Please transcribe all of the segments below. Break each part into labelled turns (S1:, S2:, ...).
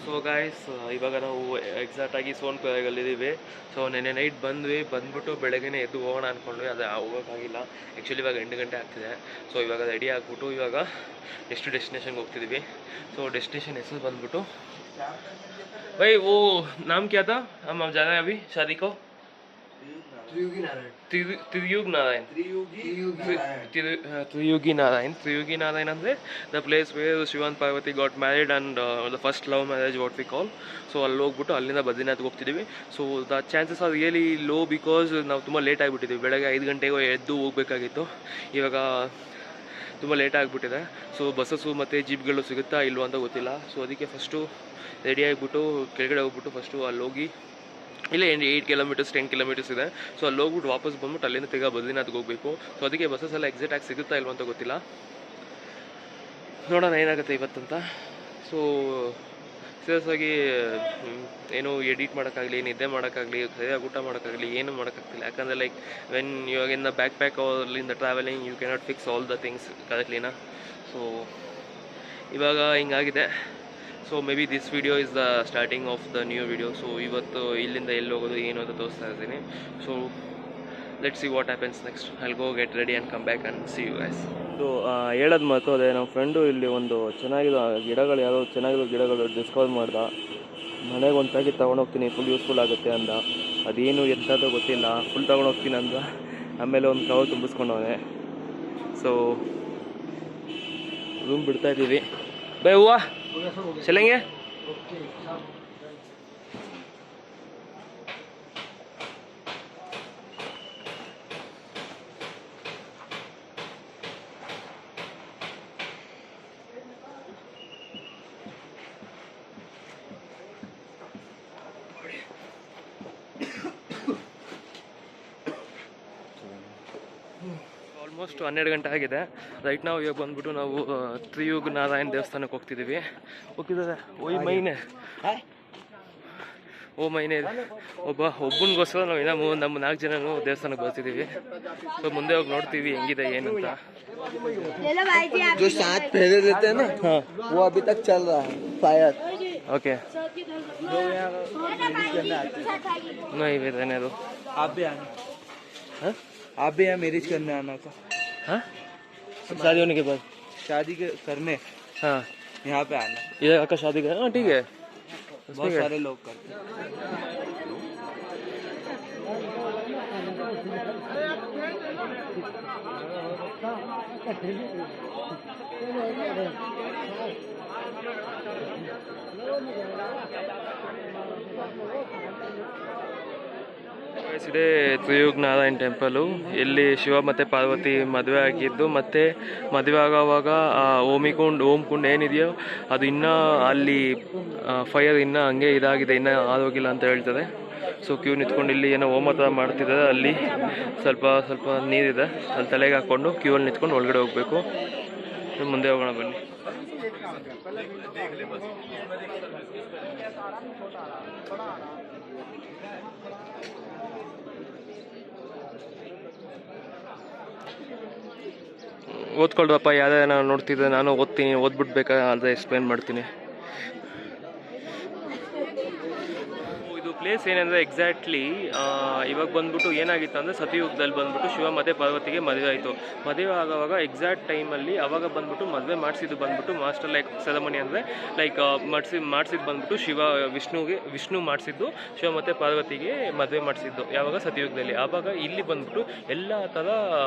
S1: So guys ಇವಾಗ ನಾವು ಎಕ್ಸಾಕ್ಟಾಗಿ ಸೋನ್ಪುರಗಲ್ಲಿದ್ದೀವಿ. So ನೆನ್ನೆ ನೈಟ್ ಬಂದ್ಬಿಟ್ಟು ಬೆಳಗ್ಗೆನೇ ಎದ್ದು ಹೋಗೋಣ ಅಂದ್ಕೊಂಡ್ವಿ, ಅದು ಹೋಗೋಕ್ಕಾಗಿಲ್ಲ. ಆ್ಯಕ್ಚುಲಿ ಇವಾಗ 8 ಗಂಟೆ ಆಗ್ತಿದೆ. ಸೊ ಇವಾಗ ರೆಡಿ ಆಗಿಬಿಟ್ಟು ಇವಾಗ ಡೆಸ್ಟಿನೇಷನ್ಗೆ ಹೋಗ್ತಿದ್ದೀವಿ. ಸೊ ಡೆಸ್ಟಿನೇಷನ್ ಹೆಸರು ಬಂದ್ಬಿಟ್ಟು भाई वो नाम क्या था हम जाना है अभी शादी को? त्रियुगी नारायण ಅಂದರೆ the place where Shivan Parvati got married and the first love marriage what we call. So ಅಲ್ಲಿ ಹೋಗ್ಬಿಟ್ಟು ಅಲ್ಲಿಂದ ಬದ್ರಿನಾಥ್ಗೆ ಹೋಗ್ತಿದ್ದೀವಿ. So the chances are really low because ನಾವು ತುಂಬ ಲೇಟ್ ಆಗಿಬಿಟ್ಟಿದ್ದೀವಿ. ಬೆಳಗ್ಗೆ 5 ಗಂಟೆಗೆ ಎದ್ದು ಹೋಗ್ಬೇಕಾಗಿತ್ತು, ಇವಾಗ ತುಂಬ ಲೇಟ್ ಆಗಿಬಿಟ್ಟಿದೆ. ಸೊ ಬಸ್ಸಸ್ಸು ಮತ್ತು ಜೀಪ್ಗಳು ಸಿಗುತ್ತಾ ಇಲ್ವೋ ಅಂತ ಗೊತ್ತಿಲ್ಲ. ಸೊ ಅದಕ್ಕೆ ಫಸ್ಟು ರೆಡಿ ಆಗಿಬಿಟ್ಟು ಕೆಳಗಡೆ ಹೋಗ್ಬಿಟ್ಟು ಫಸ್ಟು ಅಲ್ಲಿ ಹೋಗಿ, ಇಲ್ಲೇ 8 ಕಿಲೋಮೀಟರ್ಸ್ 10 ಕಿಲೋಮೀಟರ್ಸ್ ಇದೆ. ಸೊ ಅಲ್ಲಿ ಹೋಗ್ಬಿಟ್ಟು ವಾಪಸ್ ಬಂದ್ಬಿಟ್ಟು ಅಲ್ಲಿಂದ ತಿರ್ಗಾ ಬದ್ರಿನಾಥ್ಗೆ ಹೋಗಬೇಕು. ಸೊ ಅದಕ್ಕೆ ಬಸ್ಸಸ್ ಎಲ್ಲ ಎಕ್ಸಾಕ್ಟಾಗಿ ಸಿಗುತ್ತಾ ಇಲ್ವೋ ಅಂತ ಗೊತ್ತಿಲ್ಲ, ನೋಡೋಣ ಏನಾಗುತ್ತೆ ಇವತ್ತಂತ. ಸೊ ಸೀರಿಯಸ್ ಆಗಿ ಏನು ಎಡಿಟ್ ಮಾಡೋಕ್ಕಾಗಲಿ, ನಿದ್ದೆ ಮಾಡೋಕ್ಕಾಗಲಿ, ಸರಿಯಾಗಿ ಊಟ ಮಾಡೋಕ್ಕಾಗಲಿ ಏನು ಮಾಡೋಕ್ಕಾಗ್ತಿಲ್ಲ. ಯಾಕಂದರೆ ಲೈಕ್ ವೆನ್ ಇವಾಗ in the backpack all in the travelling you cannot fix all the things ಕರೆಕ್ಟ್ಲಿನ. ಸೊ ಇವಾಗ ಹಿಂಗಾಗಿದೆ. So maybe this video is the starting of the new video. So ಇವತ್ತು ಇಲ್ಲಿಂದ ಎಲ್ಲಿ ಹೋಗೋದು ಏನು ಅಂತ ತೋರಿಸ್ತಾ ಇದ್ದೀನಿ. So let's see what happens next. I'll go get ready and come back and see you guys. ಇದು ಹೇಳೋದು ಮಾತು ಅದೇ, ನಮ್ಮ ಫ್ರೆಂಡು ಇಲ್ಲಿ ಒಂದು ಚೆನ್ನಾಗಿರೋ ಗಿಡಗಳು, ಯಾವುದೋ ಚೆನ್ನಾಗಿರೋ ಗಿಡಗಳು ಡಿಸ್ಕವರ್ ಮಾಡ್ದ. ಮನೆಗೆ ಒಂದು ಪ್ಯಾಕೆಟ್ ತೊಗೊಂಡೋಗ್ತೀನಿ, ಫುಲ್ ಯೂಸ್ಫುಲ್ ಆಗುತ್ತೆ ಅಂದ. ಅದೇನು ಎಂಥದ್ದು ಗೊತ್ತಿಲ್ಲ, ಫುಲ್ ತೊಗೊಂಡೋಗ್ತೀನಿ ಅಂದ. ಆಮೇಲೆ ಒಂದು ಕವರ್ ತುಂಬಿಸ್ಕೊಂಡವನೆ. ಸೊ ರೂಮ್ ಬಿಡ್ತಾಯಿದ್ದೀವಿ. ಬೈ ಹೂವಾ ಚಲೆಂಗೆ. ಆಲ್ಮೋಸ್ಟ್ 12 ಗಂಟೆ ಆಗಿದೆ. ರೈಟ್ ನಾವು ಇವಾಗ ಬಂದ್ಬಿಟ್ಟು ನಾವು ತ್ರಿಯುಗಿ ನಾರಾಯಣ ದೇವಸ್ಥಾನಕ್ಕೆ ಹೋಗ್ತಿದ್ದೀವಿ. ಹೋಗ್ತಿದ್ದಾರೆ ಓ ಮೈನೆ ಒಬ್ಬನಿಗೋಸ್ಕರ ನಾವು ಇನ್ನೂ ನಮ್ಮ 4 ಜನನು ದೇವಸ್ಥಾನಕ್ಕೆ ಬರ್ತಿದ್ದೀವಿ. ಸೊ ಮುಂದೆ ಹೋಗಿ ನೋಡ್ತೀವಿ ಹೆಂಗಿದೆ ಏನು ಅಂತ. ಓಕೆ ಇವೇನೆ ಅದು.
S2: आप भी यहाँ मैरिज करने आना था?
S1: हाँ, शादी होने के बाद
S2: शादी के करने,
S1: हाँ
S2: यहाँ पे आना.
S1: इधर आपका शादी का? हाँ ठीक है,
S2: बहुत सारे लोग करते हैं.
S1: ಇದೇ ತ್ರಿಯುಗಿ ನಾರಾಯಣ್ ಟೆಂಪಲು, ಇಲ್ಲಿ ಶಿವ ಮತ್ತು ಪಾರ್ವತಿ ಮದುವೆ ಆಗಿದ್ದು, ಮತ್ತು ಮದುವೆ ಆಗೋವಾಗ ಓಂ ಕುಂಡ್ ಏನಿದೆಯೋ ಅದು ಇನ್ನೂ ಅಲ್ಲಿ ಫೈರ್ ಇನ್ನೂ ಹಂಗೆ ಇದಾಗಿದೆ, ಇನ್ನೂ ಆರೋಗಿಲ್ಲ ಅಂತ ಹೇಳ್ತಾರೆ. ಸೊ ಕ್ಯೂ ನಿಂತ್ಕೊಂಡು ಇಲ್ಲಿ ಏನೋ ಹೋಮ ಥರ ಮಾಡ್ತಿದ್ದಾರೆ. ಅಲ್ಲಿ ಸ್ವಲ್ಪ ನೀರಿದೆ, ಅಲ್ಲಿ ತಲೆಗೆ ಹಾಕ್ಕೊಂಡು ಕ್ಯೂ ಅಲ್ಲಿ ನಿಂತ್ಕೊಂಡು ಒಳಗಡೆ ಹೋಗಬೇಕು. ಮುಂದೆ ಹೋಗೋಣ ಬನ್ನಿ. ಓದ್ಕೊಳ್ರಪ್ಪ, ಯಾವ್ಯಾವ ನಾನು ನೋಡ್ತಿದ್ದೆ, ನಾನು ಓದ್ತೀನಿ, ಓದ್ಬಿಡ್ಬೇಕಾ ಅಂತ ಎಕ್ಸ್ಪ್ಲೇನ್ ಮಾಡ್ತೀನಿ. ಪ್ಲೇಸ್ ಏನಂದರೆ ಎಕ್ಸಾಕ್ಟ್ಲಿ ಇವಾಗ ಬಂದ್ಬಿಟ್ಟು ಏನಾಗಿತ್ತು ಅಂದರೆ ಸತಿಯುಗದಲ್ಲಿ ಬಂದ್ಬಿಟ್ಟು ಶಿವ ಮತ್ತು ಪಾರ್ವತಿಗೆ ಮದುವೆ ಆಯಿತು. ಮದುವೆ ಆಗೋವಾಗ ಎಕ್ಸಾಕ್ಟ್ ಟೈಮಲ್ಲಿ ಅವಾಗ ಬಂದ್ಬಿಟ್ಟು ಮದುವೆ ಮಾಡಿಸಿದ್ದು ಬಂದ್ಬಿಟ್ಟು ಮಾಸ್ಟರ್ ಲೈಕ್ ಸೆರೆಮನಿ ಅಂದರೆ ಲೈಕ್ ಮಾಡಿಸಿದ್ದು ಬಂದ್ಬಿಟ್ಟು ವಿಷ್ಣು ಮಾಡಿಸಿದ್ದು ಶಿವ ಮತ್ತು ಪಾರ್ವತಿಗೆ ಮದುವೆ ಮಾಡಿಸಿದ್ದು ಯಾವಾಗ ಸತಿಯುಗದಲ್ಲಿ. ಆವಾಗ ಇಲ್ಲಿ ಬಂದ್ಬಿಟ್ಟು ಎಲ್ಲ ಥರ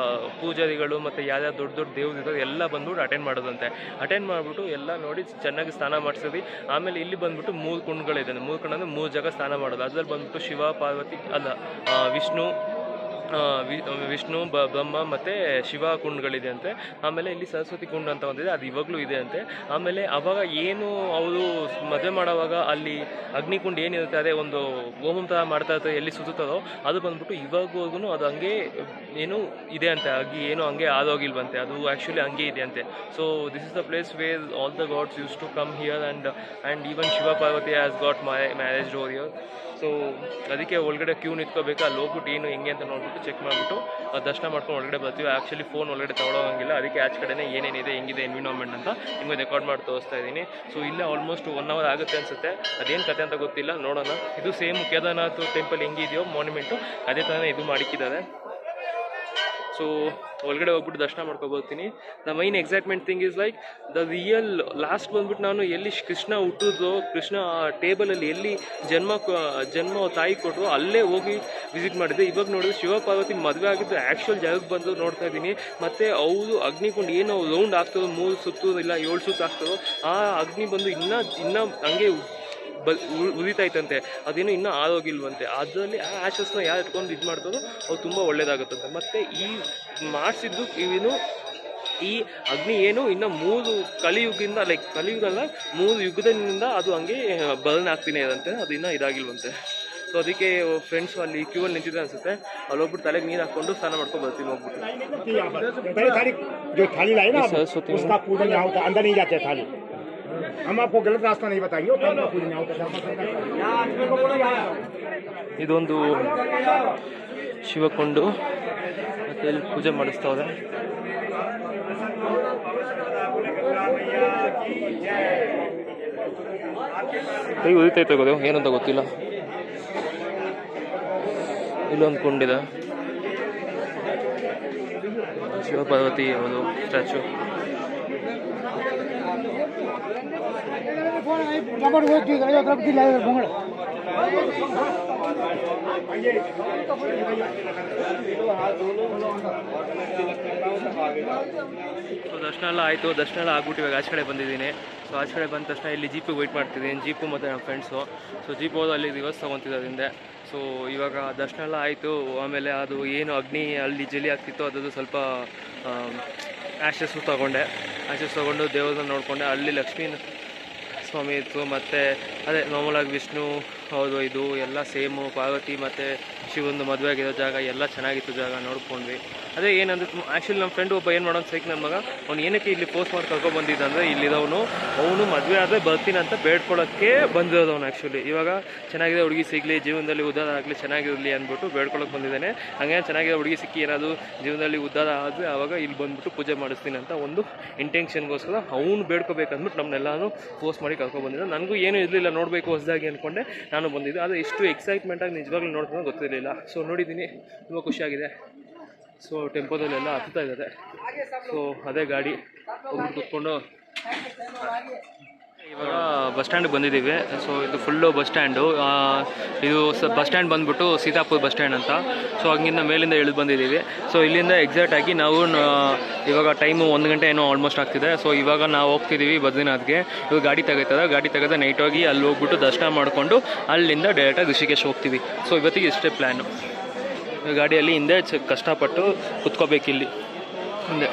S1: ಪೂಜಾರಿಗಳು ಮತ್ತು ಯಾರ್ಯಾರು ದೊಡ್ಡ ದೇವ್ರಿದ್ದಾರೆ ಎಲ್ಲ ಬಂದ್ಬಿಟ್ಟು ಅಟೆಂಡ್ ಮಾಡೋದಂತೆ. ಅಟೆಂಡ್ ಮಾಡಿಬಿಟ್ಟು ಎಲ್ಲ ನೋಡಿ ಚೆನ್ನಾಗಿ ಸ್ನಾನ ಮಾಡಿಸಿದ್ವಿ. ಆಮೇಲೆ ಇಲ್ಲಿ ಬಂದ್ಬಿಟ್ಟು 3 ಕುಂಡಗಳಿದೆ. 3 ಕುಂಡ ಅಂದರೆ 3 ಜಾಗ ಸ್ನಾನ ಮಾಡೋದು. ಅದ್ರಲ್ಲಿ ಬಂದ್ಬಿಟ್ಟು ಶಿವ ಪಾರ್ವತಿ ಅಲ್ಲ ವಿಷ್ಣು ಬ್ರಹ್ಮ ಮತ್ತು ಶಿವ ಕುಂಡಗಳಿದೆ ಅಂತೆ. ಆಮೇಲೆ ಇಲ್ಲಿ ಸರಸ್ವತಿ ಕುಂಡ ಅಂತ ಒಂದಿದೆ, ಅದು ಇವಾಗಲೂ ಇದೆ ಅಂತೆ. ಆಮೇಲೆ ಅವಾಗ ಏನು ಅವರು ಮದುವೆ ಮಾಡೋವಾಗ ಅಲ್ಲಿ ಅಗ್ನಿಕುಂಡ ಏನಿರುತ್ತೆ, ಅದೇ ಒಂದು ಹೋಮ ಥರ ಮಾಡ್ತಾ ಇರ್ತಾರೆ, ಎಲ್ಲಿ ಸುತ್ತುತ್ತದೋ ಅದು ಬಂದ್ಬಿಟ್ಟು ಇವಾಗವರೆಗೂ ಅದು ಹಂಗೆ ಏನು ಇದೆ ಅಂತೆ. ಆಗಿ ಏನು ಹಂಗೆ ಆದೋಗಿಲ್ವಂತೆ, ಅದು ಆ್ಯಕ್ಚುಲಿ ಹಂಗೆ ಇದೆ ಅಂತೆ. So this is the place where all the gods use to come here and even Shiva Parvati has got marriage over here. So ಅದಕ್ಕೆ ಒಳಗಡೆ ಕ್ಯೂ ನಿಂತ್ಕೋಬೇಕು. ಅಲ್ಲಿ ಹೋಗ್ಬಿಟ್ಟು ಏನು ಹೆಂಗೆ ಅಂತ ನೋಡ್ಬಿಟ್ಟು ಹೋಗ್ಬಿಟ್ಟು ಚೆಕ್ ಮಾಡಿಬಿಟ್ಟು ದರ್ಶನ ಮಾಡ್ಕೊಂಡು ಒಳಗಡೆ ಬರ್ತೀವಿ. ಆ್ಯಕ್ಚುಲಿ ಫೋನ್ ಒಳಗಡೆ ತೊಗೊಳೋಂಗಿಲ್ಲ, ಅದಕ್ಕೆ ಆಚೆ ಕಡೆನೇ ಏನೇನಿದೆ ಹೆಂಗಿದೆ ಎನ್ವಿರಾನ್ಮೆಂಟ್ ಅಂತ ನಿಮಗೆ ರೆಕಾರ್ಡ್ ಮಾಡಿ ತೋರಿಸ್ತಾ ಇದ್ದೀನಿ. ಸೊ ಇಲ್ಲೇ ಆಲ್ಮೋಸ್ಟ್ 1 hour ಆಗುತ್ತೆ ಅನಿಸುತ್ತೆ, ಅದೇನು ಕತೆ ಅಂತ ಗೊತ್ತಿಲ್ಲ, ನೋಡೋಣ. ಇದು ಸೇಮ್ ಕೇದಾರ್ನಾಥ್ ಟೆಂಪಲ್ ಹೆಂಗಿದೆಯೋ ಮಾನ್ಯುಮೆಂಟು ಅದೇ ಥರನೇ ಇದು ಮಾಡಿಕ್ಕಿದ್ದಾರೆ. ಸೊ ಒಳಗಡೆ ಹೋಗ್ಬಿಟ್ಟು ದರ್ಶನ ಮಾಡ್ಕೊಬೋತೀನಿ. The main excitement thing is like the real last ಬಂದ್ಬಿಟ್ಟು ನಾನು ಎಲ್ಲಿ ಕೃಷ್ಣ ಹುಟ್ಟಿದ್ರು, ಕೃಷ್ಣ ಟೇಬಲಲ್ಲಿ ಎಲ್ಲಿ ಜನ್ಮ ತಾಯಿ ಕೊಟ್ಟರು ಅಲ್ಲೇ ಹೋಗಿ ವಿಸಿಟ್ ಮಾಡಿದ್ದೆ. ಇವಾಗ ನೋಡಿದ್ರೆ ಶಿವಪಾರ್ವತಿ ಮದುವೆ ಆಗಿದ್ದು ಆ್ಯಕ್ಚುಯಲ್ ಜಾಗಕ್ಕೆ ಬಂದು ನೋಡ್ತಾ ಇದ್ದೀನಿ. ಮತ್ತು ಅವರು ಅಗ್ನಿಕೊಂಡು ಏನು ರೌಂಡ್ ಆಗ್ತದೋ 3 ಸುತ್ತು ಇಲ್ಲ 7 ಸುತ್ತು ಆಗ್ತದೋ ಆ ಅಗ್ನಿ ಬಂದು ಇನ್ನೂ ಹಂಗೆ ಉರಿತಾಯ್ತಂತೆ, ಅದೇನು ಇನ್ನೂ ಆರೋಗಿಲ್ವಂತೆ. ಅದರಲ್ಲಿ ಆ ಆ್ಯಶಸ್ನ ಯಾರು ಇಟ್ಕೊಂಡು ಇದು ಮಾಡ್ತಾರೋ ಅವ್ರು ತುಂಬ ಒಳ್ಳೇದಾಗುತ್ತಂತೆ. ಮತ್ತು ಈ ಮಾಡಿಸಿದ್ದು ಇವೇನು ಈ ಅಗ್ನಿ ಏನು ಇನ್ನು 3 ಕಲಿಯುಗದಿಂದ ಕಲಿಯುಗಲ್ಲ 3 ಯುಗದಿಂದ ಅದು ಹಂಗೆ ಬರ್ನ್ ಆಗ್ತೀನಿ ಇದಂತೆ, ಅದು ಇನ್ನೂ ಇದಾಗಿಲ್ವಂತೆ. ಸೊ ಅದಕ್ಕೆ ಫ್ರೆಂಡ್ಸ್ ಅಲ್ಲಿ ಕ್ಯೂ ಅಲ್ಲಿ ನಿಂತಿದ್ದೆ ಅನಿಸುತ್ತೆ, ಅಲ್ಲಿ ಹೋಗ್ಬಿಟ್ಟು ತಲೆಗೆ ನೀರು ಹಾಕ್ಕೊಂಡು ಸ್ನಾನ ಮಾಡ್ಕೊಂಡು ಬರ್ತೀನಿ ಹೋಗ್ಬಿಟ್ಟು.
S3: हम आपको गलत रास्ता नहीं बताएंगे।
S1: ಇದೊಂದು ಶಿವಕೊಂಡು ಮತ್ತೆ ಇಲ್ಲಿ ಪೂಜೆ ಮಾಡಿಸ್ತವ್ರೆ. ಕೈ ಉರಿತೈತೆ ಗೊತ್ತು ಏನಂತ ಗೊತ್ತಿಲ್ಲ. ಇಲ್ಲೊಂದು ಕೊಂಡಿದೆ, ಶಿವಪಾರ್ವತಿ ಒಂದು ಸ್ಟ್ಯಾಚು. ದರ್ಶನ ಎಲ್ಲ ಆಯಿತು, ದರ್ಶನ ಎಲ್ಲ ಆಗ್ಬಿಟ್ಟು ಇವಾಗ ಆಚೆ ಕಡೆ ಬಂದಿದ್ದೀನಿ. ಸೊ ಆಚೆ ಕಡೆ ಬಂದ ತಕ್ಷಣ ಇಲ್ಲಿ ಜೀಪಿಗೆ ವೆಯ್ಟ್ ಮಾಡ್ತಿದ್ದೀನಿ, ಜೀಪು ಮತ್ತು ನಮ್ಮ ಫ್ರೆಂಡ್ಸು. ಸೊ ಜೀಪ್ ಹೋದ ಅಲ್ಲಿ ರಿವರ್ಸ್ ತೊಗೊತಿದ್ದಾರೆ ಹಿಂದೆ. ಸೊ ಇವಾಗ ದರ್ಶನ ಎಲ್ಲ ಆಯಿತು. ಆಮೇಲೆ ಅದು ಏನು ಅಗ್ನಿ ಅಲ್ಲಿ ಜಲಿ ಆಗ್ತಿತ್ತು ಅದದು ಸ್ವಲ್ಪ ಆ್ಯಶಸ್ಸು ತೊಗೊಂಡು ದೇವ್ರನ್ನ ನೋಡಿಕೊಂಡೆ. ಅಲ್ಲಿ ಲಕ್ಷ್ಮೀ ಸ್ವಾಮಿ ಇತ್ತು, ಮತ್ತು ಅದೇ ನಾರ್ಮಲಾಗಿ ವಿಷ್ಣು ಹೌದು ಇದು ಎಲ್ಲ ಸೇಮು. ಪಾರ್ವತಿ ಮತ್ತು ಶಿವಂದು ಮದುವೆ ಆಗಿರೋ ಜಾಗ ಎಲ್ಲ ಚೆನ್ನಾಗಿತ್ತು, ಜಾಗ ನೋಡ್ಕೊಂಡ್ವಿ. ಅದೇ ಏನಂದ್ರೆ ಆ್ಯಕ್ಚುಲಿ ನಮ್ಮ ಫ್ರೆಂಡ್ ಒಬ್ಬ ಏನು ಮಾಡೋದು ಸೈಕ್ ನನ್ನ ಮಗ, ಅವ್ನು ಏನಕ್ಕೆ ಇಲ್ಲಿ ಪೋಸ್ಟ್ ಮಾಡಿ ಕರ್ಕೊಬಂದಿದ್ದ ಅಂದರೆ ಇಲ್ಲಿರೋನು ಅವನು ಮದುವೆ ಆದರೆ ಬರ್ತೀನಿ ಅಂತ ಬೇಡ್ಕೊಳ್ಳೋಕ್ಕೆ ಬಂದಿರೋದು ಅವನು. ಆ್ಯಕ್ಚುಲಿ ಇವಾಗ ಚೆನ್ನಾಗಿದೆ ಹುಡುಗಿ ಸಿಗಲಿ, ಜೀವನದಲ್ಲಿ ಉದ್ಧಾರ ಆಗಲಿ, ಚೆನ್ನಾಗಿರಲಿ ಅಂದ್ಬಿಟ್ಟು ಬೇಡ್ಕೊಳ್ಳೋಕೆ ಬಂದಿದ್ದಾನೆ. ಹಾಗೆ ಚೆನ್ನಾಗಿದೆ ಹುಡುಗಿ ಸಿಕ್ಕಿ ಏನಾದರೂ ಜೀವನದಲ್ಲಿ ಉದ್ಧಾರ ಆದರೆ ಆವಾಗ ಇಲ್ಲಿ ಬಂದುಬಿಟ್ಟು ಪೂಜೆ ಮಾಡಿಸ್ತೀನಿ ಅಂತ ಒಂದು ಇಂಟೆನ್ಷನ್ಗೋಸ್ಕರ ಅವ್ನು ಬೇಡ್ಕೋಬೇಕಂದ್ಬಿಟ್ಟು ನಮ್ಮನ್ನೆಲ್ಲನೂ ಪೋಸ್ಟ್ ಮಾಡಿ ಕರ್ಕೊಬಂದಿದ್ದ. ನನಗೂ ಏನೂ ಇರಲಿಲ್ಲ, ನೋಡಬೇಕು ಹೊಸದಾಗಿ ಅಂದ್ಕೊಂಡೆ ನಾನು ಬಂದಿದ್ದೆ. ಆದರೆ ಎಷ್ಟು ಎಕ್ಸೈಟ್ಮೆಂಟಾಗಿ ನಿಜವಾಗ್ಲೂ ನೋಡ್ಕೊಂಡು ಗೊತ್ತಿರಲಿಲ್ಲ. ಸೊ ನೋಡಿದ್ದೀನಿ, ತುಂಬ ಖುಷಿಯಾಗಿದೆ. ಸೊ ಟೆಂಪೋದಲ್ಲೆಲ್ಲ ಹತ್ತುತ್ತಾ ಇದ್ದಾರೆ. ಸೊ ಅದೇ ಗಾಡಿ ಹೋಗ್ಬಿಟ್ಟು ಕೂತ್ಕೊಂಡು ಇವಾಗ ಬಸ್ ಸ್ಟ್ಯಾಂಡಿಗೆ ಬಂದಿದ್ದೀವಿ. ಸೊ ಇದು ಫುಲ್ಲು ಬಸ್ ಸ್ಟ್ಯಾಂಡು. ಇದು ಬಸ್ ಸ್ಟ್ಯಾಂಡ್ ಬಂದುಬಿಟ್ಟು ಸೀತಾಪುರ ಬಸ್ ಸ್ಟ್ಯಾಂಡ್ ಅಂತ. ಸೊ ಹಂಗಿಂದ ಮೇಲಿಂದ ಇಳಿದು ಬಂದಿದ್ದೀವಿ. ಸೊ ಇಲ್ಲಿಂದ ಎಕ್ಸಾಕ್ಟಾಗಿ ನಾವು ಇವಾಗ ಟೈಮು 1 ಗಂಟೆ ಏನೋ ಆಲ್ಮೋಸ್ಟ್ ಆಗ್ತಿದೆ. ಸೊ ಇವಾಗ ನಾವು ಹೋಗ್ತಿದ್ದೀವಿ ಬದ್ರಿನಾಥ್ಗೆ. ಇವಾಗ ಗಾಡಿ ತೆಗೆದ ನೈಟ್ ಹೋಗಿ ಅಲ್ಲಿ ಹೋಗ್ಬಿಟ್ಟು ದರ್ಶನ ಮಾಡಿಕೊಂಡು ಅಲ್ಲಿಂದ ಡೈರೆಕ್ಟಾಗಿ ಋಷಿಕೇಶ್ ಹೋಗ್ತೀವಿ. ಸೊ ಇವತ್ತಿಗೆ ಇಷ್ಟೇ ಪ್ಲ್ಯಾನು. ಗಾಡಿಯಲ್ಲಿ ಹಿಂದೆ ಕಷ್ಟಪಟ್ಟು ಕುತ್ಕೋಬೇಕಿಲ್ಲಿ ಹಿಂದೆ.